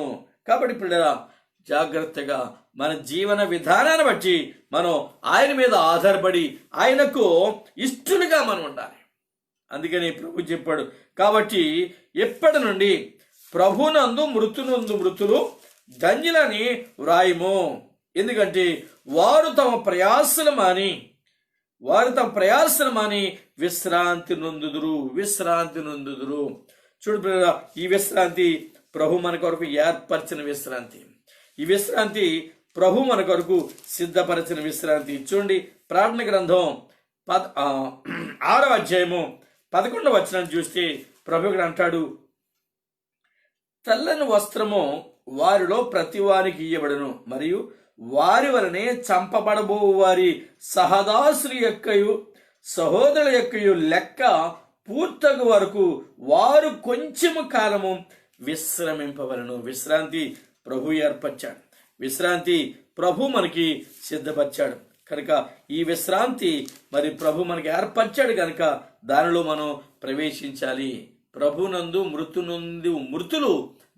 కాబట్టి పిల్లరా, జాగ్రత్తగా మన జీవన విధానాన్ని బట్టి మనం ఆయన మీద ఆధారపడి ఆయనకు ఇష్టలుగా మనం ఉండాలి. అందుకని ప్రభు చెప్పాడు, కాబట్టి ఎప్పటి నుండి ప్రభునందు మృతులు ధన్యులని వ్రాయము. ఎందుకంటే వారు తమ ప్రయాసలు మాని విశ్రాంతి నొందుదురు. చూడు, ఈ విశ్రాంతి ప్రభు మన కొరకు ఏర్పరిచిన విశ్రాంతి. ఈ విశ్రాంతి ప్రభు మన కొరకు సిద్ధపరిచిన విశ్రాంతి. చూడండి, ప్రార్థన గ్రంథం 6వ అధ్యాయము 11వ వచనం చూస్తే ప్రభు ఇక్కడ అంటాడు, తెల్లని వస్త్రము వారిలో ప్రతి వారికి ఇయ్యబడును, మరియు వారి వలనే చంపబడబో వారి సహదాసుల యొక్కయు సహోదరుల యొక్కయు లెక్క పూర్తగు వరకు వారు కొంచెము కాలము విశ్రమింపవలను. విశ్రాంతి ప్రభు ఏర్పరిచాడు. విశ్రాంతి ప్రభు మనకి సిద్ధపరిచాడు కనుక ఈ విశ్రాంతి మరి ప్రభు మనకి ఏర్పరిచాడు కనుక దానిలో మనం ప్రవేశించాలి. ప్రభునందు మృతులు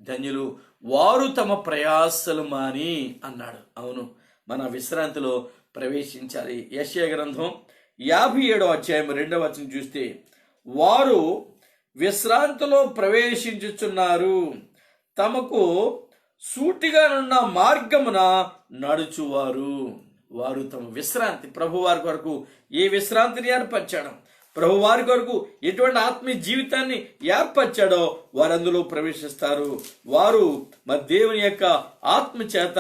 ధన్యులు, వారు తమ ప్రయాసలు మాని అన్నాడు. అవును, మన విశ్రాంతిలో ప్రవేశించాలి. యెషయా గ్రంథం 57వ అధ్యాయం 2వ వచనం చూస్తే, వారు విశ్రాంతిలో ప్రవేశించుచున్నారు, తమకు సూటిగానున్న మార్గమున నడుచువారు. వారు తమ విశ్రాంతి, ప్రభు వారి కొరకు ఏ విశ్రాంతిని ఏర్పరిచాడు, ప్రభు వారి కొరకు ఎటువంటి ఆత్మీయ జీవితాన్ని ఏర్పరిచాడో వారు అందులో ప్రవేశిస్తారు. వారు మరి దేవుని యొక్క ఆత్మ చేత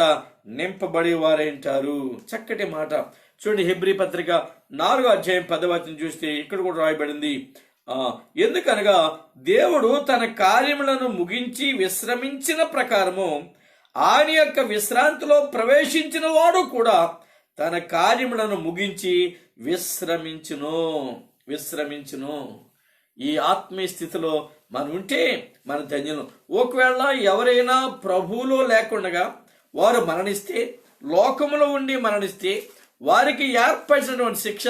నింపబడే వారేంటారు. చక్కటి మాట చూడండి, హెబ్రీ పత్రిక 4వ అధ్యాయం 10వ వచనం చూస్తే ఇక్కడ కూడా రాయబడింది, ఎందుకనగా దేవుడు తన కార్యములను ముగించి విశ్రమించిన ప్రకారము ఆయన యొక్క విశ్రాంతిలో ప్రవేశించిన వాడు కూడా తన కార్యములను ముగించి విశ్రమించును. ఈ ఆత్మీయ స్థితిలో మనం ఉంటే మన ధన్యులు. ఒకవేళ ఎవరైనా ప్రభువులో లేకుండా వారు మరణిస్తే, లోకములో ఉండి మరణిస్తే, వారికి ఏర్పరిచినటువంటి శిక్ష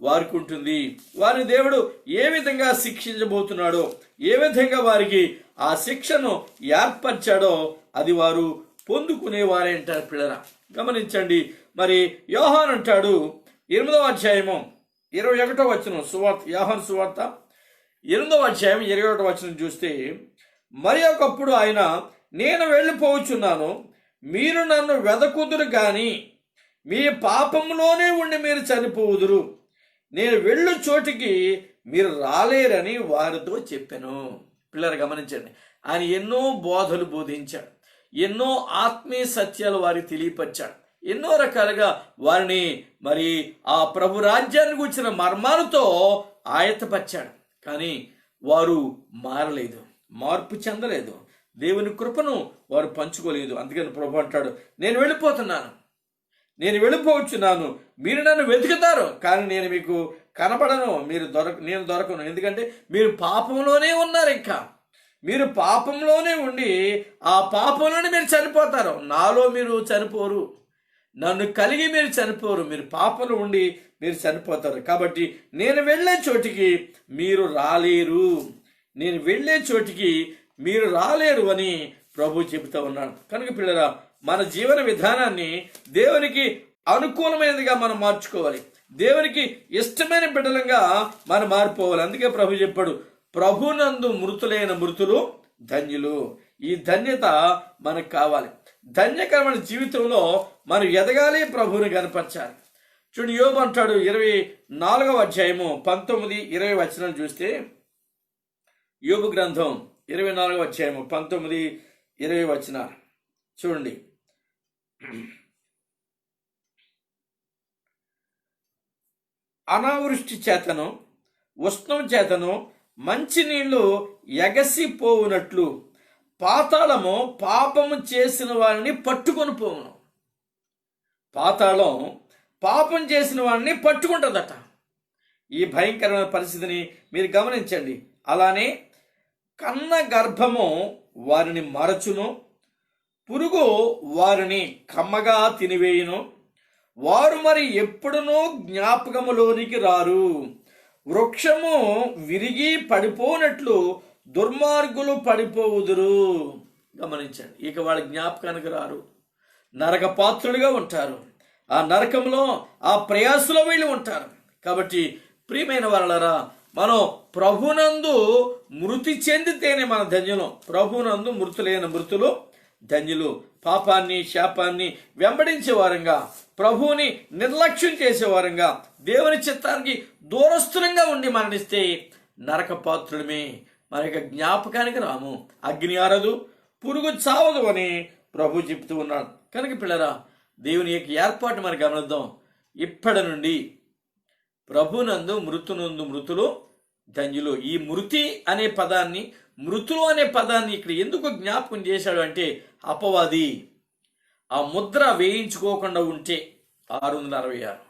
వారికి ఉంటుంది. వారి దేవుడు ఏ విధంగా శిక్షించబోతున్నాడో, ఏ విధంగా వారికి ఆ శిక్షను ఏర్పరిచాడో అది వారు పొందుకునేవారే అంటారు. పిల్లరా గమనించండి, మరి యోహాను అంటాడు 8వ అధ్యాయము 21వ వచనం, యోహాను సువార్త 8వ అధ్యాయం 21వ వచనం చూస్తే, మరి ఒకప్పుడు ఆయన, నేను వెళ్ళిపోవచ్చున్నాను, మీరు నన్ను వెదకుదురు గాని మీ పాపంలోనే ఉండి మీరు చనిపోవుదురు, నేను వెళ్ళు చోటికి మీరు రాలేరని వారితో చెప్పాను. పిల్లలు గమనించండి, ఆయన ఎన్నో బోధలు బోధించాడు, ఎన్నో ఆత్మీయ సత్యాలు వారికి తెలియపరిచాడు, ఎన్నో రకాలుగా వారిని మరి ఆ ప్రభు రాజ్యాన్ని గురించిన మర్మాలతో ఆయత్తపరిచాడు. కానీ వారు మారలేదు, మార్పు చెందలేదు, దేవుని కృపను వారు పంచుకోలేదు. అందుకని ప్రభు అంటాడు, నేను వెళ్ళిపోవచ్చున్నాను, మీరు నన్ను వెతుకుతారు కానీ నేను మీకు కనపడను, నేను దొరకను. ఎందుకంటే మీరు పాపంలోనే ఉన్నారు, ఇంకా మీరు పాపంలోనే ఉండి ఆ పాపంలోనే మీరు చనిపోతారు. నాలో మీరు చనిపోరు, నన్ను కలిగి మీరు చనిపోరు, మీరు పాపంలో ఉండి మీరు చనిపోతారు. కాబట్టి నేను వెళ్ళే చోటికి మీరు రాలేరు అని ప్రభు చెబుతూ ఉన్నాడు. కనుక పిల్లరా, మన జీవన విధానాన్ని దేవునికి అనుకూలమైనదిగా మనం మార్చుకోవాలి, దేవునికి ఇష్టమైన బిడ్డలంగా మనం మారిపోవాలి. అందుకే ప్రభు చెప్పాడు, ప్రభునందు మృతులైన మృతులు ధన్యులు. ఈ ధన్యత మనకు కావాలి. ధన్యకరమైన జీవితంలో మనం ఎదగాలి, ప్రభువుని కనపరచాలి. చూడు, యోబు అంటాడు 24వ అధ్యాయము 19-20 వచనాలు చూస్తే, యోబు గ్రంథం 24వ అధ్యాయము 19-20 వచనాలు చూడండి. అనావృష్టి చేతను ఉష్ణం చేతను మంచినీళ్లు ఎగసిపోవునట్లు పాతాళము పాపము చేసిన వారిని పట్టుకొని పోవును. పాతాళం పాపం చేసిన వారిని పట్టుకుంటుందట. ఈ భయంకరమైన పరిస్థితిని మీరు గమనించండి. అలానే కన్న గర్భము వారిని మరచును, పురుగు వారిని కమ్మగా తినివేయును, వారు మరి ఎప్పుడునూ జ్ఞాపకములోనికి రారు. వృక్షము విరిగి పడిపోనట్లు దుర్మార్గులు పడిపోవుదురు. గమనించండి, ఇక వాళ్ళ జ్ఞాపకానికి రారు, నరక పాత్రులుగా ఉంటారు. ఆ నరకంలో ఆ ప్రయాసలో వీళ్ళు ఉంటారు. కాబట్టి ప్రియమైన వారలారా, మనం ప్రభునందు మృతి చెందితేనే మన ధన్యులు. ప్రభునందు మృతులైన మృతులు ధన్యులు. పాపాన్ని శాపాన్ని వెంబడించే వారంగా, ప్రభువుని నిర్లక్ష్యం చేసే వారంగా, దేవుని చిత్తానికి దూరస్థులంగా ఉండి మరణిస్తే నరక పాత్రులమే, మన యొక్క జ్ఞాపకానికి రాము. అగ్ని ఆరదు, పురుగు చావదు అని ప్రభు చెప్తూ ఉన్నాడు. కనుక పిల్లరా, దేవుని యొక్క ఏర్పాటు మనం గమనిద్దాం. ఇప్పటి నుండి ప్రభునందు మృతునందు మృతులు ధన్యులు. ఈ మృతి అనే పదాన్ని, మృతులు అనే పదాన్ని ఇక్కడ ఎందుకు జ్ఞాపకం చేశాడు అంటే, అపవాది ఆ ముద్ర వేయించుకోకుండా ఉంటే 666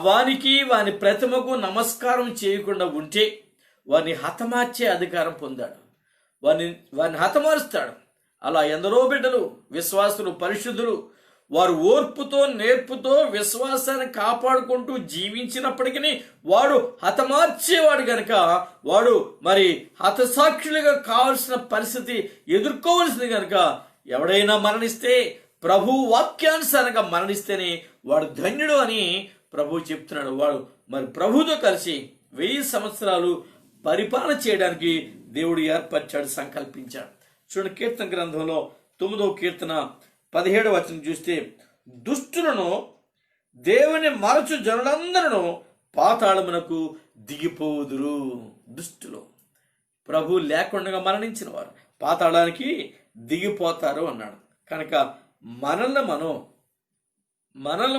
వానికి వాని ప్రతిమకు నమస్కారం చేయకుండా ఉంటే వారిని హతమార్చే అధికారం పొందాడు. వారిని హతమారుస్తాడు. అలా ఎందరో బిడ్డలు, విశ్వాసులు, పరిశుద్ధులు వారు ఓర్పుతో నేర్పుతో విశ్వాసాన్ని కాపాడుకుంటూ జీవించినప్పటికీ వాడు హతమార్చేవాడు గనక వాడు మరి హతసాక్షులుగా కావాల్సిన పరిస్థితి ఎదుర్కోవలసింది గనక ఎవడైనా మరణిస్తే ప్రభు వాక్యానుసారంగా మరణిస్తేనే వాడు ధన్యుడు అని ప్రభు చెప్తున్నాడు. వాడు మరి ప్రభుతో కలిసి 1000 సంవత్సరాలు పరిపాలన చేయడానికి దేవుడు ఏర్పరిచాడు, సంకల్పించాడు. చూడండి, కీర్తన గ్రంథంలో 9వ కీర్తన 17వ వచనం చూస్తే, దుష్టులను దేవుని మరచు జనులందరూ పాతాళమునకు దిగిపోదురు. దుష్టులు ప్రభు లేకుండా మరణించిన వారు పాతాళానికి దిగిపోతారు అన్నాడు. కనుక మనల్ని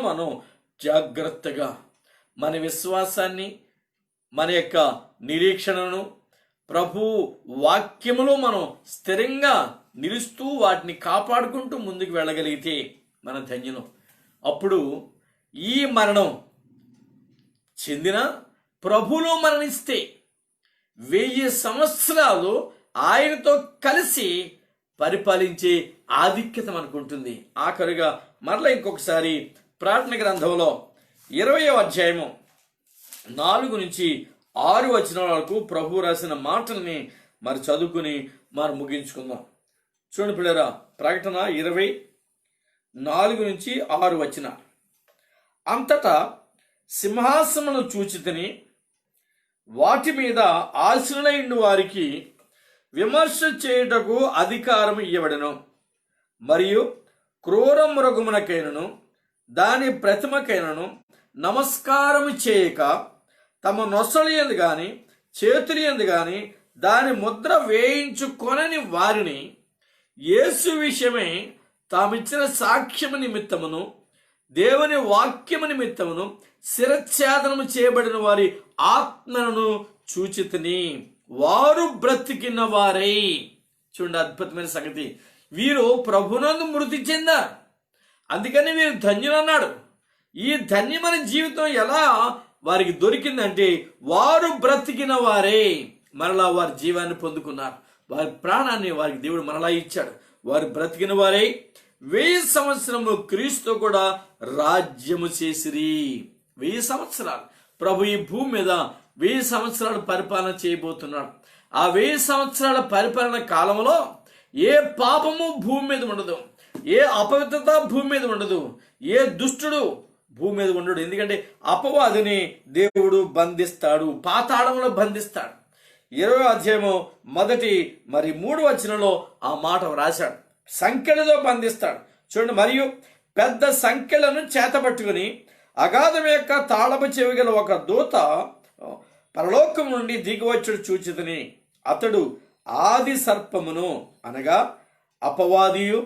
మనం జాగ్రత్తగా మన విశ్వాసాన్ని, మన యొక్క నిరీక్షణను ప్రభు వాక్యములో మనం స్థిరంగా నిలుస్తూ వాటిని కాపాడుకుంటూ ముందుకు వెళ్ళగలిగితే మన ధన్యులం. అప్పుడు ఈ మరణం చెందిన ప్రభులో మరణిస్తే 1000 సంవత్సరాలు ఆయనతో కలిసి పరిపాలించే ఆధిక్యత మనకు ఉంటుంది. ఆఖరుగా మరలా ఇంకొకసారి ప్రార్థన గ్రంథంలో 20వ అధ్యాయము 4 నుంచి 6 వచనాల వరకు ప్రభు రాసిన మాటల్ని మరి చదువుకుని మరి ముగించుకుందాం. చూడండి పిల్లరా, ప్రకటన 24 నుంచి 6 వచనాలు. అంతటా సింహాసనమును చూచితిని, వాటి మీద ఆశీనులైన వారికి విమర్శ చేయుటకు అధికారం ఇవ్వబడెను. మరియు క్రూర మృగమునకైనను దాని ప్రతిమకైనను నమస్కారము చేయక తమ నొసలియందు గాని చేతులియందు గాని దాని ముద్ర వేయించుకొనని వారిని యేసు విషయమై తామిచ్చిన సాక్ష్యము నిమిత్తమును దేవుని వాక్యము నిమిత్తమును శిరఛేదనము చేయబడిన వారి ఆత్మలను చూచితిని, వారు బ్రతికిన వారై. చూడండి, అద్భుతమైన సంగతి. వీరు ప్రభునందు మృతి చెందారు, అందుకని వీరు ధన్యులు అన్నాడు. ఈ ధన్యమైన జీవితం ఎలా వారికి దొరికిందంటే, వారు బ్రతికిన వారే మరలా వారి జీవాన్ని పొందుకున్నారు. వారి ప్రాణాన్ని వారికి దేవుడు మరలా ఇచ్చాడు. వారు బ్రతికిన వారే 1000 సంవత్సరములు క్రీస్తు కూడా రాజ్యము చేసిరి. 1000 సంవత్సరాలు ప్రభు ఈ భూమి మీద 1000 సంవత్సరాలు పరిపాలన చేయబోతున్నాడు. ఆ 1000 సంవత్సరాల పరిపాలన కాలంలో ఏ పాపము భూమి మీద ఉండదు, ఏ అపవిత్రత భూమి మీద ఉండదు, ఏ దుష్టుడు భూమి మీద ఉండడు. ఎందుకంటే అపవాదిని దేవుడు బంధిస్తాడు, పాతాళంలో బంధిస్తాడు. 20వ అధ్యాయము 3వ వచనంలో ఆ మాట రాశాడు. సంఖ్యలతో బంధిస్తాడు. చూడండి, మరియు పెద్ద సంఖ్యలను చేతపట్టుకుని అగాధం యొక్క తాళపు చెవి గల ఒక దూత పరలోకం నుండి దిగివచ్చుడు చూచితిని. అతడు ఆది సర్పమును అనగా అపవాదియు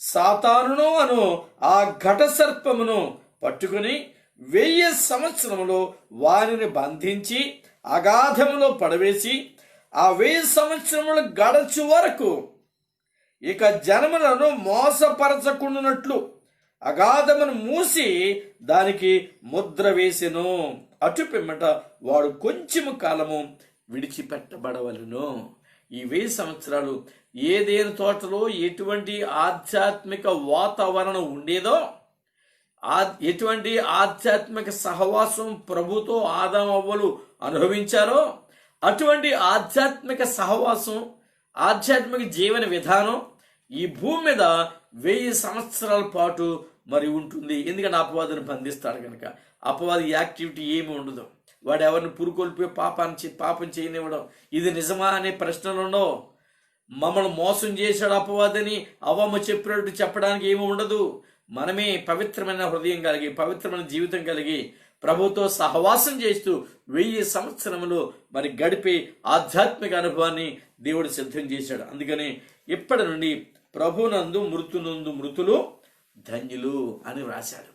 సాతానును అను ఆ ఘట సర్పమును పట్టుకుని 1000 సంవత్సరములు వారిని బంధించి అగాధములో పడవేసి ఆ 1000 సంవత్సరములు గడచు వరకు ఇక జనములను మోసపరచకుండునట్లు అగాధమును మూసి దానికి ముద్ర వేసెను. అటు పిమ్మట వాడు కొంచెము కాలము విడిచిపెట్టబడవలను. ఈ 1000 సంవత్సరాలు ఏదేను తోటలో ఎటువంటి ఆధ్యాత్మిక వాతావరణం ఉండేదో, ఎటువంటి ఆధ్యాత్మిక సహవాసం ప్రభుతో ఆదాము అవ్వలు అనుభవించారో అటువంటి ఆధ్యాత్మిక సహవాసం, ఆధ్యాత్మిక జీవన విధానం ఈ భూమి మీద 1000 సంవత్సరాల పాటు మరి ఉంటుంది. ఎందుకంటే అపవాదిని బంధిస్తాడు కనుక. అపవాది యాక్టివిటీ ఏమి ఉండదు. వాడు ఎవరిని పురుకొల్పి పాపం చేయనివ్వడం, ఇది నిజమా అనే ప్రశ్నలు ఉండవు. మమ్మల్ని మోసం చేశాడు అపవాదిని అవ్వమ్మ చెప్పినట్టు చెప్పడానికి ఏమి ఉండదు. మనమే పవిత్రమైన హృదయం కలిగి, పవిత్రమైన జీవితం కలిగి, ప్రభుతో సహవాసం చేస్తూ 1000 సంవత్సరములు మరి గడిపే ఆధ్యాత్మిక అనుభవాన్ని దేవుడు సిద్ధం చేశాడు. అందుకని ఇప్పటి నుండి ప్రభునందు మృతులు ధన్యులు అని వ్రాశాడు.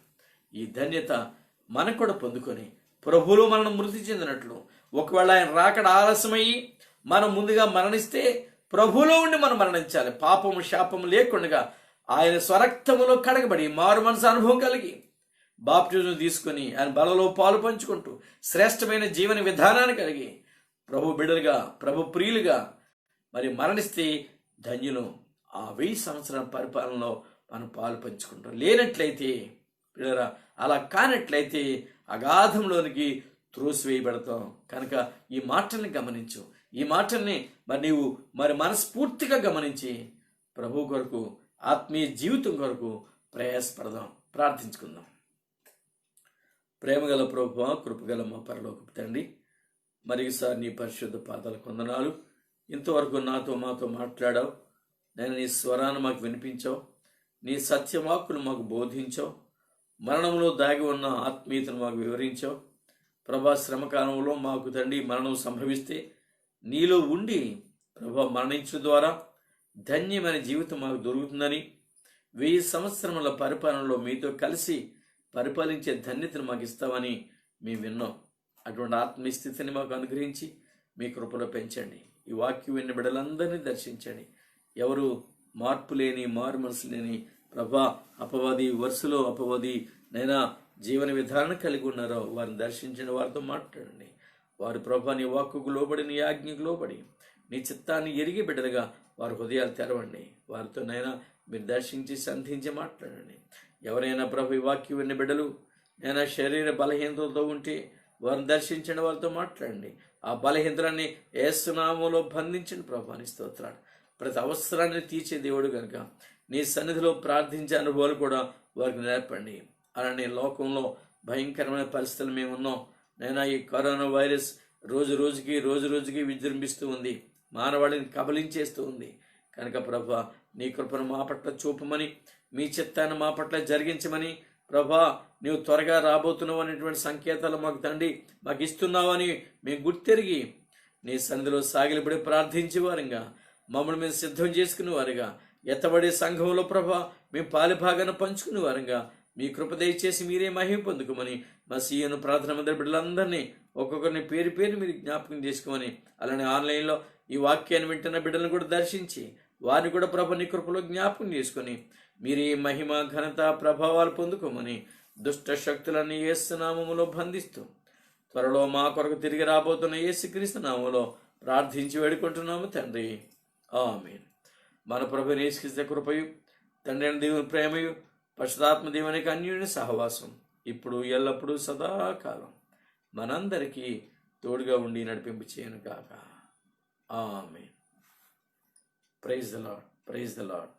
ఈ ధన్యత మనకు కూడా పొందుకొని ప్రభువులో మనం మృతి చెందినట్లు, ఒకవేళ ఆయన రాకడ ఆలస్యమయ్యి మనం ముందుగా మరణిస్తే ప్రభువులో ఉండి మనం మరణించాలి. పాపము శాపము లేకుండా ఆయన స్వరక్తములో కడగబడి మారు మనసు అనుభవం కలిగి బాప్టిజం తీసుకొని ఆయన బలలో పాలు పంచుకుంటూ శ్రేష్టమైన జీవన విధానాన్ని కలిగి ప్రభు బిడ్డలుగా, ప్రభు ప్రియులుగా మరి మరణిస్తే ధన్యులు. ఆ 1000 సంవత్సరాల పరిపాలనలో మనం పాలు పంచుకుంటాం. లేనట్లయితే బిడ్డరా, అలా కానట్లయితే అగాధంలోనికి త్రోసివేయబడతాం. కనుక ఈ మాటల్ని గమనించు. ఈ మాటల్ని మరి నీవు మరి మనస్ఫూర్తిగా గమనించి ప్రభు కొరకు, ఆత్మీయ జీవితం కొరకు ప్రయాసపడదాం. ప్రార్థించుకుందాం. ప్రేమగల ప్రభువా, కృపగల మా పరలోకపు తండ్రి, మరిసారి నీ పరిశుద్ధ పాదాలకు వందనాలు. ఇంతవరకు మాతో మాట్లాడావు. నేను నీ స్వరాన్ని మాకు వినిపించావు. నీ సత్యవాక్కులు మాకు బోధించావు. మరణంలో దాగి ఉన్న ఆత్మీయతను మాకు వివరించావు. ప్రభా, శ్రమకాలంలో మాకు తండ్రి మరణం సంభవిస్తే నీలో ఉండి ప్రభా మరణించడం ద్వారా ధన్యమైన జీవితం మాకు దొరుకుతుందని, 1000 సంవత్సరముల పరిపాలనలో మీతో కలిసి పరిపాలించే ధన్యతను మాకు ఇస్తామని మేము విన్నాం. అటువంటి ఆత్మీయ స్థితిని మాకు అనుగ్రహించి మీ కృపలో పెంచండి. ఈ వాక్యం విన్న బిడ్డలందరినీ దర్శించండి. ఎవరు మార్పు లేని, మారు మనసు లేని ప్రభా అపవాది వరుసలో అపవాది నైనా జీవన విధానం కలిగి ఉన్నారో వారిని దర్శించండి. వారితో మాట్లాడండి. వారి ప్రభా నీ వాక్కుకు లోబడి, నీ ఆజ్ఞకు లోబడి, నీ చిత్తాన్ని ఎరిగి బిడ్డలుగా వారి హృదయాలు తెరవండి. వారితో నైనా మీరు దర్శించి సంధించి మాట్లాడండి. ఎవరైనా ప్రభు ఈ వాక్యం విన్న బిడ్డలు నైనా శరీర బలహీనతలతో ఉంటే వారిని దర్శించండి. వారితో మాట్లాడండి. ఆ బలహీనతలన్నీ యేసు నామములో బంధించండి. ప్రభు అని స్తోత్రాలు. ప్రతి అవసరాన్ని తీర్చే దేవుడు కనుక నీ సన్నిధిలో ప్రార్థించే అనుభవాలు కూడా వారికి నేర్పండి. అలానే లోకంలో భయంకరమైన పరిస్థితులు మేము ఉన్నాం. నైనా ఈ కరోనా వైరస్ రోజు రోజుకి విజృంభిస్తూ ఉంది. మానవాళిని కబలించేస్తూ ఉంది. కనుక ప్రభా నీ కృపను మా పట్ల చూపమని, మీ చిత్తాన్ని మా పట్ల జరిగించమని, ప్రభా నీవు త్వరగా రాబోతున్నావు అనేటువంటి సంకేతాలు మాకు తండ్రి మాకు ఇస్తున్నావని మేము గుర్తెరిగి నీ సన్నిధిలో సాగిలపడి ప్రార్థించే వారుగా, మమ్మల్ని మేము సిద్ధం చేసుకునే వారుగా, ఎత్తబడే సంఘంలో ప్రభా మేము పాలిభాగాన్ని పంచుకునే వారుగా మీ కృప దయచేసి మీరే మహిమ పొందుకోమని మా సీఎను ప్రార్థన మందిర బిడ్డలందరినీ ఒక్కొక్కరిని పేరు మీరు జ్ఞాపకం చేసుకోమని, అలానే ఆన్లైన్లో ఈ వాక్యాన్ని వింటున్న బిడ్డలను కూడా దర్శించి వారిని కూడా ప్రభు నీ కృపలో జ్ఞాపకం చేసుకొని మీరే మహిమ, ఘనత, ప్రభావాలు పొందుకోమని దుష్ట శక్తులన్నీ యేసు నామములో బంధిస్తూ త్వరలో మా కొరకు తిరిగి రాబోతున్న యేసుక్రీస్తు నామములో ప్రార్థించి వేడుకుంటున్నాము తండ్రి. ఆమేన్. మన ప్రభు యేసుక్రీస్తు కృపయు, తండ్రి అయిన దేవుని ప్రేమయు, పరిశుద్ధాత్మ దేవుని అన్యోన్య సహవాసం ఇప్పుడు ఎల్లప్పుడూ సదాకాలం మనందరికీ తోడుగా ఉండి నడిపింపు చేయను కాక. ఆమేన్. Praise the lord.